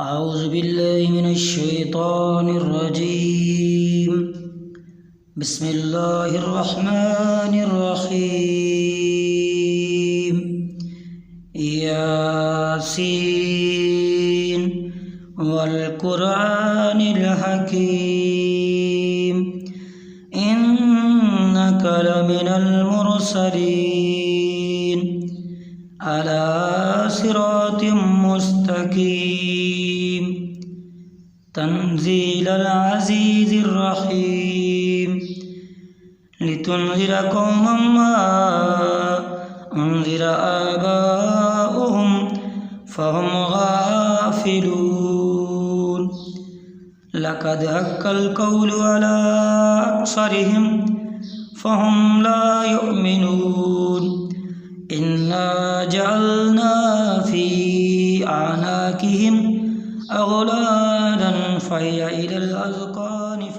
أعوذ بالله من الشيطان الرجيم. بسم الله الرحمن الرحيم. ياسين والقرآن الحكيم إنك لمن المرسلين على صراط مستقيم تنزيل العزيز الرحيم لتنذر قوما ما أنذر آباؤهم فهم غافلون لقد حق القول على أكثرهم فهم لا يؤمنون إنا جعلنا في أعناقهم أغلالا فهي إلى الأذقان